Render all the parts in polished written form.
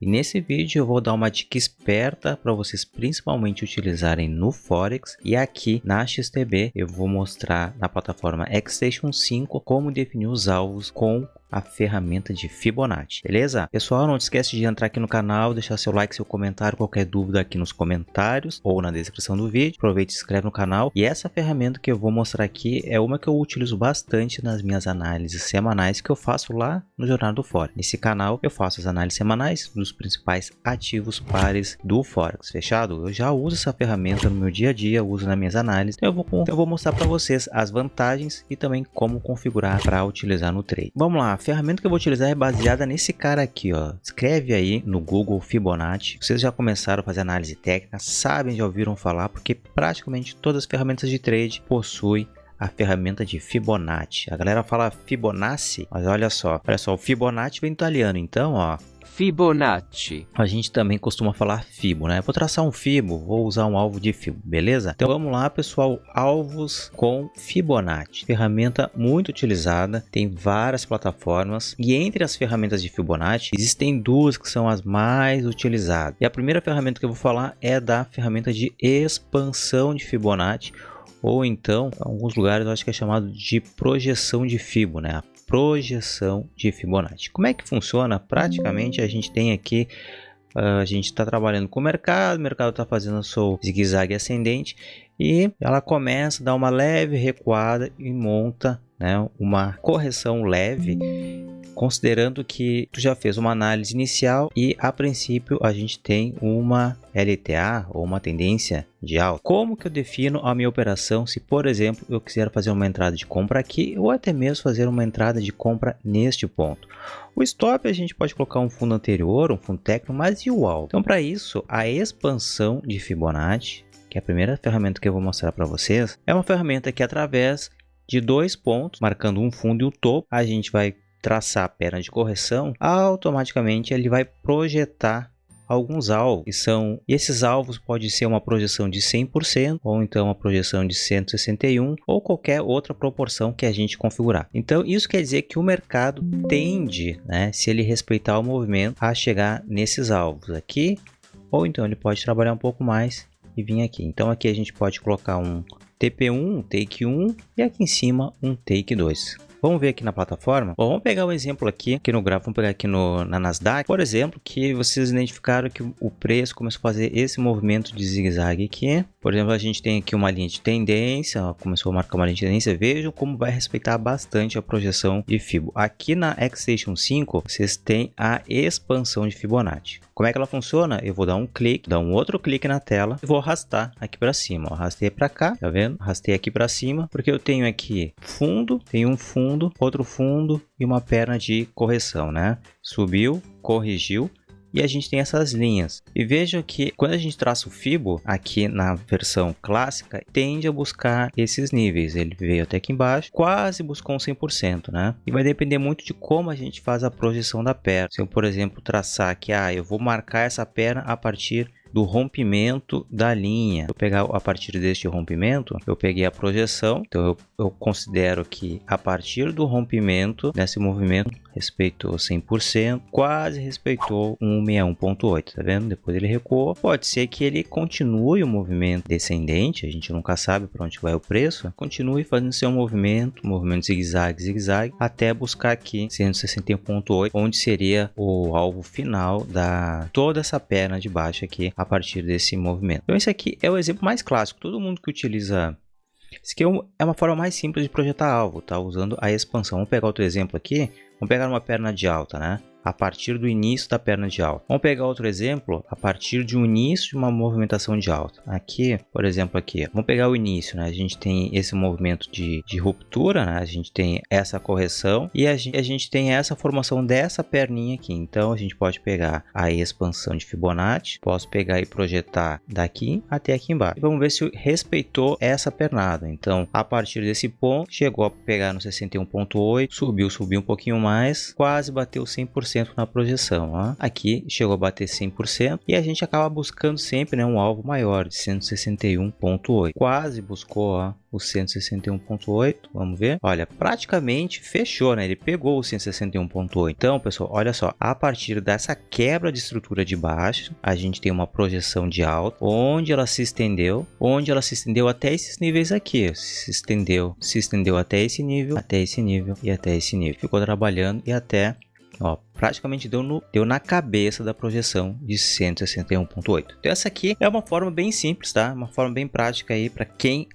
E nesse vídeo eu vou dar uma dica esperta para vocês principalmente utilizarem no Forex, e aqui na XTB eu vou mostrar na plataforma Xstation 5 como definir os alvos com a ferramenta de Fibonacci, beleza? Pessoal, não esquece de entrar aqui no canal, deixar seu like, seu comentário, qualquer dúvida aqui nos comentários ou na descrição do vídeo. Aproveite e se inscreve no canal. E essa ferramenta que eu vou mostrar aqui é uma que eu utilizo bastante nas minhas análises semanais que eu faço lá no Jornada do Forex. Nesse canal eu faço as análises semanais dos principais ativos pares do Forex, fechado? Eu já uso essa ferramenta no meu dia a dia, uso nas minhas análises. Então eu vou mostrar para vocês as vantagens e também como configurar para utilizar no trade. Vamos lá. A ferramenta que eu vou utilizar é baseada nesse cara aqui, ó. Escreve aí no Google Fibonacci. Vocês já começaram a fazer análise técnica, sabem, já ouviram falar, porque praticamente todas as ferramentas de trade possuem a ferramenta de Fibonacci. A galera fala Fibonacci, mas olha só, o Fibonacci vem do italiano, então, ó. Fibonacci. A gente também costuma falar Fibo, né? Vou traçar um Fibo, vou usar um alvo de Fibo, beleza? Então vamos lá, pessoal, alvos com Fibonacci. Ferramenta muito utilizada, tem várias plataformas e entre as ferramentas de Fibonacci existem duas que são as mais utilizadas. E a primeira ferramenta que eu vou falar é da ferramenta de expansão de Fibonacci, ou então, em alguns lugares eu acho que é chamado de projeção de Fibo, né? Projeção de Fibonacci. Como é que funciona? Praticamente a gente tem aqui, a gente está trabalhando com o mercado está fazendo o seu zigue-zague ascendente e ela começa a dar uma leve recuada e monta, né, uma correção leve, considerando que tu já fez uma análise inicial e a princípio a gente tem uma LTA ou uma tendência de alta. Como que eu defino a minha operação se, por exemplo, eu quiser fazer uma entrada de compra aqui ou até mesmo fazer uma entrada de compra neste ponto? O stop a gente pode colocar um fundo anterior, um fundo técnico, mas e o alvo? Então, para isso, a expansão de Fibonacci, que é a primeira ferramenta que eu vou mostrar para vocês, é uma ferramenta que através de dois pontos, marcando um fundo e o topo, a gente vai traçar a perna de correção, automaticamente ele vai projetar alguns alvos, e esses alvos pode ser uma projeção de 100% ou então uma projeção de 161 ou qualquer outra proporção que a gente configurar. Então isso quer dizer que o mercado tende, né, se ele respeitar o movimento, a chegar nesses alvos aqui, ou então ele pode trabalhar um pouco mais e vir aqui. Então aqui a gente pode colocar um TP1, um Take 1 e aqui em cima um Take 2. Vamos ver aqui na plataforma. Bom, vamos pegar um exemplo aqui no gráfico, vamos pegar aqui na Nasdaq, por exemplo, que vocês identificaram que o preço começou a fazer esse movimento de zigue-zague aqui. Por exemplo, a gente tem aqui uma linha de tendência, ó, começou a marcar uma linha de tendência. Vejam como vai respeitar bastante a projeção de Fibo. Aqui na Xstation 5, vocês têm a expansão de Fibonacci. Como é que ela funciona? Eu vou dar um clique, dar um outro clique na tela e vou arrastar aqui para cima. Ó. Arrastei para cá, tá vendo? Arrastei aqui para cima, porque eu tenho aqui fundo, tenho um fundo, outro fundo e uma perna de correção, né? Subiu, corrigiu. E a gente tem essas linhas. E veja que quando a gente traça o Fibo, aqui na versão clássica, tende a buscar esses níveis. Ele veio até aqui embaixo, quase buscou um 100%, né? E vai depender muito de como a gente faz a projeção da perna. Se eu, por exemplo, traçar aqui, eu vou marcar essa perna a partir do rompimento da linha. Se eu pegar a partir deste rompimento, eu peguei a projeção, então eu considero que a partir do rompimento desse movimento respeitou 100%, quase respeitou 161.8, tá vendo? Depois ele recuou. Pode ser que ele continue o movimento descendente, a gente nunca sabe para onde vai o preço, continue fazendo seu movimento zigue-zague, zigue-zague, até buscar aqui 161.8, onde seria o alvo final da toda essa perna de baixo aqui a partir desse movimento. Então esse aqui é o exemplo mais clássico. Todo mundo que utiliza isso aqui é uma forma mais simples de projetar alvo, tá? Usando a expansão. Vamos pegar outro exemplo aqui. Vamos pegar uma perna de alta, né? A partir do início da perna de alta. Vamos pegar outro exemplo a partir de um início de uma movimentação de alta. Aqui, por exemplo, aqui, vamos pegar o início, né? A gente tem esse movimento de ruptura, né? A gente tem essa correção e a gente tem essa formação dessa perninha aqui. Então, a gente pode pegar a expansão de Fibonacci, posso pegar e projetar daqui até aqui embaixo. E vamos ver se respeitou essa pernada. Então, a partir desse ponto, chegou a pegar no 61.8, subiu um pouquinho mais, quase bateu 100%. 100% na projeção. Ó. Aqui chegou a bater 100% e a gente acaba buscando sempre, né, um alvo maior de 161.8. Quase buscou, ó, o 161.8. Vamos ver. Olha, praticamente fechou, né? Ele pegou o 161.8. Então, pessoal, olha só. A partir dessa quebra de estrutura de baixo, a gente tem uma projeção de alta, onde ela se estendeu até esses níveis aqui. Se estendeu até esse nível e até esse nível. Ficou trabalhando e até, ó, praticamente deu na cabeça da projeção de 161.8. Então essa aqui é uma forma bem simples, tá? Uma forma bem prática aí para quem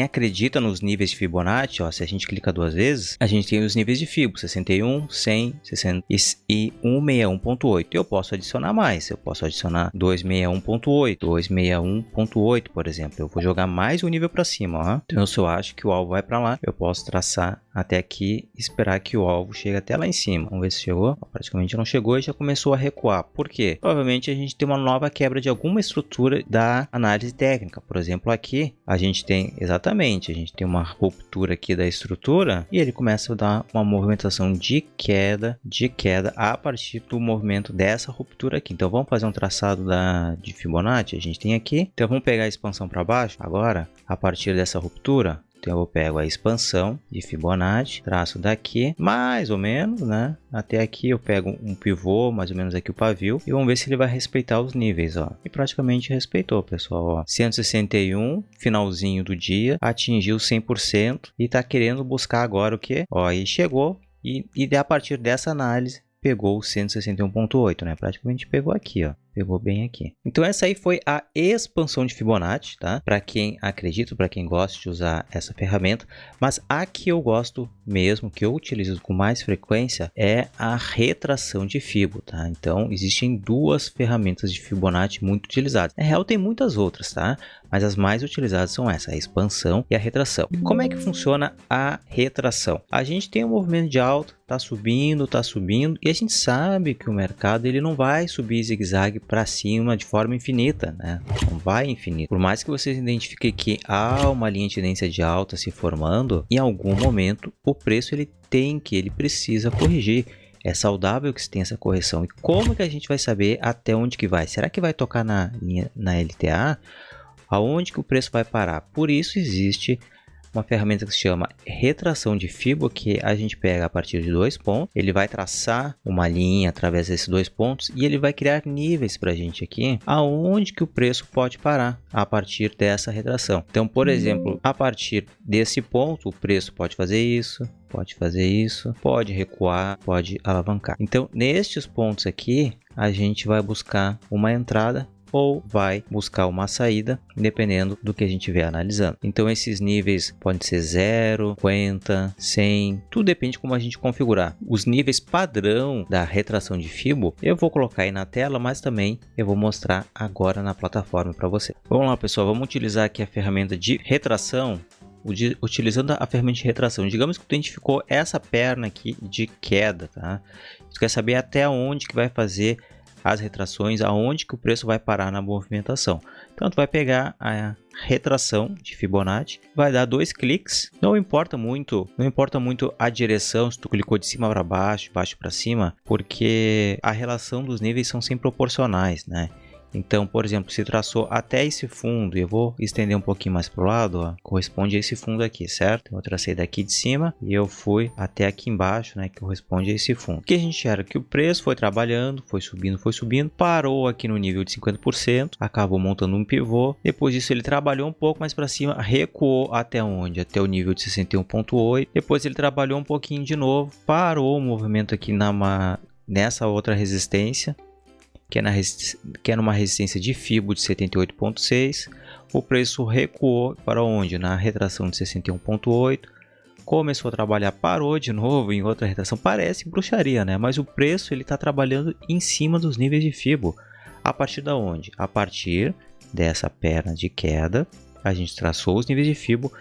acredita nos níveis de Fibonacci. Ó, se a gente clica duas vezes, a gente tem os níveis de Fibo, 61, 100, 60 e 161.8. Eu posso adicionar mais, eu posso adicionar 261.8, 261.8, por exemplo. Eu vou jogar mais um nível para cima, ó. Então se eu acho que o alvo vai para lá, eu posso traçar até aqui e esperar que o alvo chegue até lá em cima. Vamos ver se chegou. Praticamente não chegou e já começou a recuar. Por quê? Provavelmente a gente tem uma nova quebra de alguma estrutura da análise técnica. Por exemplo, aqui a gente tem uma ruptura aqui da estrutura e ele começa a dar uma movimentação de queda a partir do movimento dessa ruptura aqui. Então vamos fazer um traçado de Fibonacci. A gente tem aqui. Então vamos pegar a expansão para baixo agora a partir dessa ruptura. Então eu pego a expansão de Fibonacci, traço daqui, mais ou menos, né? Até aqui eu pego um pivô, mais ou menos aqui o pavio, e vamos ver se ele vai respeitar os níveis, ó. E praticamente respeitou, pessoal, ó. 161, finalzinho do dia, atingiu 100% e tá querendo buscar agora o quê? Ó, aí chegou e a partir dessa análise pegou o 161.8, né? Praticamente pegou aqui, ó. Pegou bem aqui. Então essa aí foi a expansão de Fibonacci, tá? Para quem acredita, para quem gosta de usar essa ferramenta. Mas a que eu gosto mesmo, que eu utilizo com mais frequência, é a retração de Fibo, tá? Então existem duas ferramentas de Fibonacci muito utilizadas. Na real tem muitas outras, tá? Mas as mais utilizadas são essa, a expansão e a retração. E como é que funciona a retração? A gente tem um movimento de alta, tá subindo, e a gente sabe que o mercado ele não vai subir zigue-zague para cima de forma infinita, né? Não vai infinito. Por mais que vocês identifiquem que há uma linha de tendência de alta se formando, em algum momento o preço ele precisa corrigir. É saudável que se tenha essa correção. E como que a gente vai saber até onde que vai? Será que vai tocar na LTA? Aonde que o preço vai parar? Por isso existe uma ferramenta que se chama retração de Fibo, que a gente pega a partir de 2 pontos, ele vai traçar uma linha através desses 2 pontos e ele vai criar níveis para a gente aqui, aonde que o preço pode parar a partir dessa retração. Então, por exemplo, a partir desse ponto, o preço pode fazer isso, pode recuar, pode alavancar. Então, nestes pontos aqui, a gente vai buscar uma entrada ou vai buscar uma saída, dependendo do que a gente estiver analisando. Então esses níveis podem ser 0, 50, 100, tudo depende de como a gente configurar. Os níveis padrão da retração de Fibo, eu vou colocar aí na tela, mas também eu vou mostrar agora na plataforma para você. Vamos lá, pessoal, vamos utilizar aqui a ferramenta de retração. Utilizando a ferramenta de retração, digamos que tu identificou essa perna aqui de queda, tá? Tu quer saber até onde que vai fazer as retrações, aonde que o preço vai parar na movimentação. Então tu vai pegar a retração de Fibonacci, vai dar 2 cliques, não importa muito a direção, se tu clicou de cima para baixo, baixo para cima, porque a relação dos níveis são sempre proporcionais, né? Então, por exemplo, se traçou até esse fundo, eu vou estender um pouquinho mais para o lado, ó, corresponde a esse fundo aqui, certo? Eu tracei daqui de cima e eu fui até aqui embaixo, né, que corresponde a esse fundo. O que a gente era que o preço foi trabalhando, foi subindo, parou aqui no nível de 50%, acabou montando um pivô. Depois disso ele trabalhou um pouco mais para cima, recuou até onde? Até o nível de 61.8. Depois ele trabalhou um pouquinho de novo, parou o movimento aqui nessa outra resistência, que é numa resistência de Fibo de 78.6, o preço recuou para onde? Na retração de 61.8, começou a trabalhar, parou de novo em outra retração, parece bruxaria, né? Mas o preço ele está trabalhando em cima dos níveis de Fibo, a partir da onde? A partir dessa perna de queda, a gente traçou os níveis de Fibo,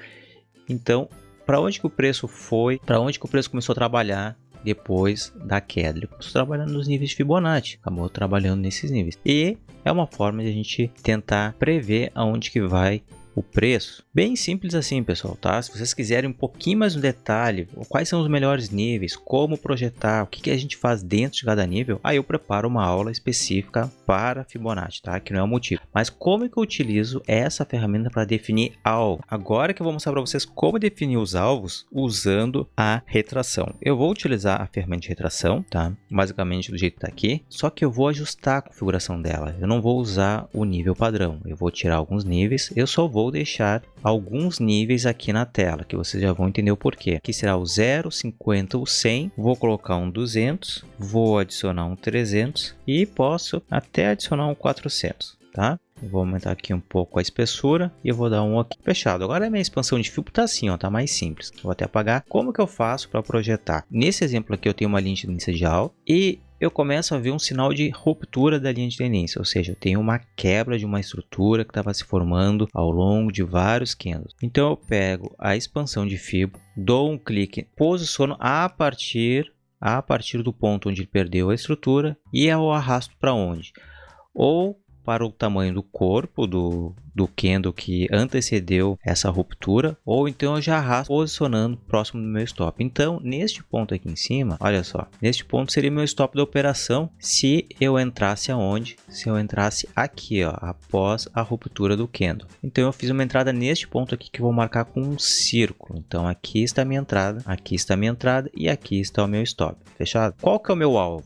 então para onde que o preço foi? Para onde que o preço começou a trabalhar? Depois da queda, ele começou trabalhando nos níveis de Fibonacci, acabou trabalhando nesses níveis. E é uma forma de a gente tentar prever aonde que vai o preço? Bem simples assim, pessoal, tá? Se vocês quiserem um pouquinho mais no detalhe, quais são os melhores níveis, como projetar, o que a gente faz dentro de cada nível, aí eu preparo uma aula específica para Fibonacci, tá? Que não é o motivo. Mas como que eu utilizo essa ferramenta para definir algo? Agora que eu vou mostrar para vocês como definir os alvos usando a retração. Eu vou utilizar a ferramenta de retração, tá? Basicamente do jeito que tá aqui, só que eu vou ajustar a configuração dela. Eu não vou usar o nível padrão, eu vou tirar alguns níveis, eu só vou deixar alguns níveis aqui na tela, que vocês já vão entender o porquê. Aqui será o 0, 50, o 100, vou colocar um 200, vou adicionar um 300 e posso até adicionar um 400, tá? Eu vou aumentar aqui um pouco a espessura e eu vou dar um aqui fechado. Agora a minha expansão de fio tá assim, ó, tá mais simples. Vou até apagar. Como que eu faço para projetar? Nesse exemplo aqui eu tenho uma linha de tendência de alta e eu começo a ver um sinal de ruptura da linha de tendência, ou seja, eu tenho uma quebra de uma estrutura que estava se formando ao longo de vários candles. Então eu pego a expansão de Fibo, dou um clique, posiciono a partir do ponto onde ele perdeu a estrutura e eu arrasto para onde? Ou para o tamanho do corpo do candle que antecedeu essa ruptura, ou então eu já arrasto posicionando próximo do meu stop. Então, neste ponto aqui em cima, olha só, neste ponto seria meu stop da operação se eu entrasse aonde? Se eu entrasse aqui, ó, após a ruptura do candle. Então, eu fiz uma entrada neste ponto aqui que eu vou marcar com um círculo. Então, aqui está a minha entrada, aqui está a minha entrada e aqui está o meu stop. Fechado? Qual que é o meu alvo?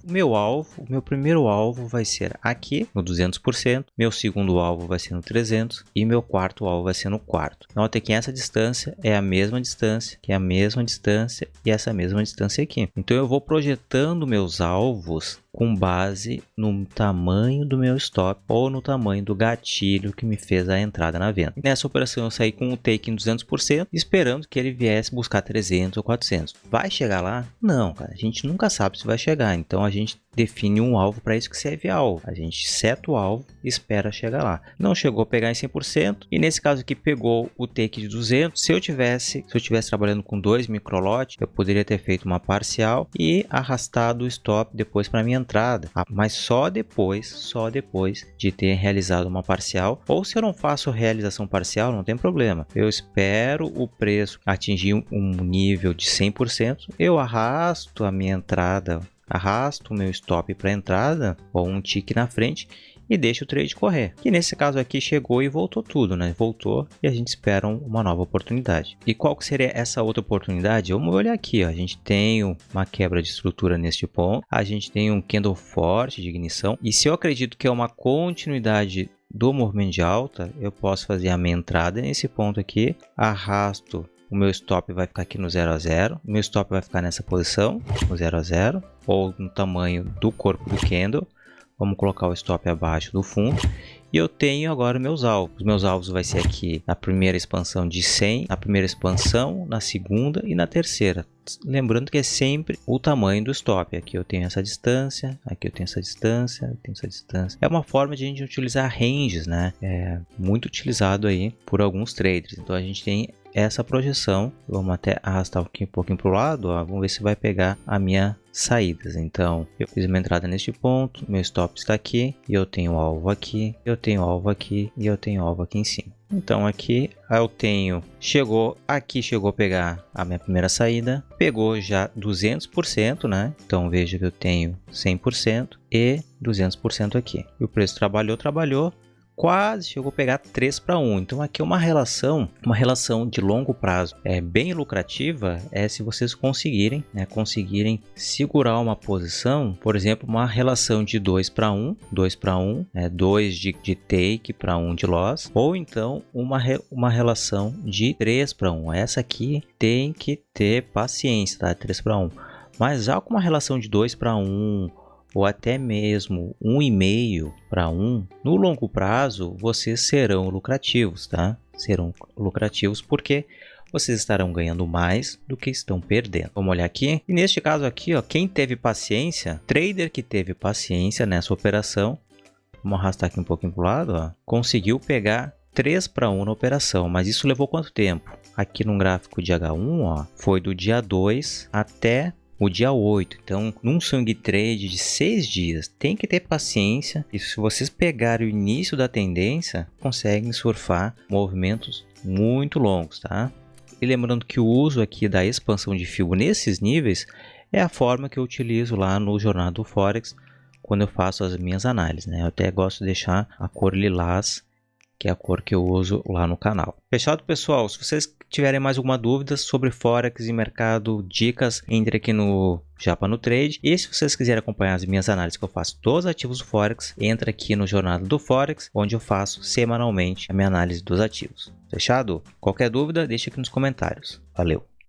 O meu primeiro alvo vai ser aqui no 200%, meu segundo alvo vai ser no 300 e meu quarto alvo vai ser no quarto. Nota que essa distância é a mesma distância, que é a mesma distância e essa mesma distância aqui. Então eu vou projetando meus alvos com base no tamanho do meu stop ou no tamanho do gatilho que me fez a entrada na venda. Nessa operação eu saí com o take em 200%, esperando que ele viesse buscar 300 ou 400. Vai chegar lá? Não, cara, a gente nunca sabe se vai chegar, então a gente define um alvo, para isso que serve alvo. A gente seta o alvo e espera chegar lá. Não chegou a pegar em 100% e nesse caso aqui pegou o take de 200. Se eu tivesse trabalhando com 2 microlotes, eu poderia ter feito uma parcial e arrastado o stop depois para minha entrada, mas só depois de ter realizado uma parcial. Ou se eu não faço realização parcial, não tem problema, eu espero o preço atingir um nível de 100%, eu arrasto a minha entrada, arrasto o meu stop para entrada ou um tique na frente e deixo o trade correr. Que nesse caso aqui chegou e voltou tudo, né? Voltou e a gente espera uma nova oportunidade. E qual que seria essa outra oportunidade? Vamos olhar aqui, ó. A gente tem uma quebra de estrutura neste ponto, a gente tem um candle forte de ignição e se eu acredito que é uma continuidade do movimento de alta, eu posso fazer a minha entrada nesse ponto aqui, arrasto. O meu stop vai ficar aqui no 0 a 0. O meu stop vai ficar nessa posição, no 0 a 0, ou no tamanho do corpo do candle. Vamos colocar o stop abaixo do fundo. E eu tenho agora meus alvos. Os meus alvos vai ser aqui na primeira expansão de 100, na primeira expansão, na segunda e na terceira. Lembrando que é sempre o tamanho do stop. Aqui eu tenho essa distância, aqui eu tenho essa distância, eu tenho essa distância. É uma forma de a gente utilizar ranges, né? É muito utilizado aí por alguns traders. Então a gente tem essa projeção. Vamos até arrastar um pouquinho para o lado, ó. Vamos ver se vai pegar a minha saídas. Então eu fiz uma entrada neste ponto, meu stop está aqui e eu tenho alvo aqui, eu tenho alvo aqui e eu tenho alvo aqui em cima. Então aqui eu tenho, chegou a pegar a minha primeira saída, pegou já 200%, né? Então veja que eu tenho 100% e 200% aqui. E o preço trabalhou, quase chegou a pegar 3 para 1. Então aqui é uma relação de longo prazo. É bem lucrativa, se vocês conseguirem segurar uma posição, por exemplo, uma relação de 2 para 1, 2 de take para 1 de loss, ou então uma relação de 3 para 1. Essa aqui tem que ter paciência, tá? 3 para 1. Mas já com uma relação de 2 para 1, ou até mesmo 1,5 para 1, no longo prazo vocês serão lucrativos, tá? Serão lucrativos porque vocês estarão ganhando mais do que estão perdendo. Vamos olhar aqui. E neste caso aqui, ó, quem teve paciência, trader que teve paciência nessa operação, vamos arrastar aqui um pouquinho para o lado, ó, conseguiu pegar 3 para 1 na operação, mas isso levou quanto tempo? Aqui no gráfico de H1, ó, foi do dia 2 até o dia 8. Então, num swing trade de 6 dias, tem que ter paciência. E se vocês pegarem o início da tendência, conseguem surfar movimentos muito longos, tá? E lembrando que o uso aqui da expansão de fibo nesses níveis é a forma que eu utilizo lá no Jornada do Forex quando eu faço as minhas análises, né? Eu até gosto de deixar a cor lilás, que é a cor que eu uso lá no canal. Fechado, pessoal? Se vocês tiverem mais alguma dúvida sobre Forex e mercado, dicas, entre aqui no Japa no Trade. E se vocês quiserem acompanhar as minhas análises que eu faço dos ativos do Forex, entra aqui no Jornada do Forex, onde eu faço semanalmente a minha análise dos ativos. Fechado? Qualquer dúvida, deixa aqui nos comentários. Valeu!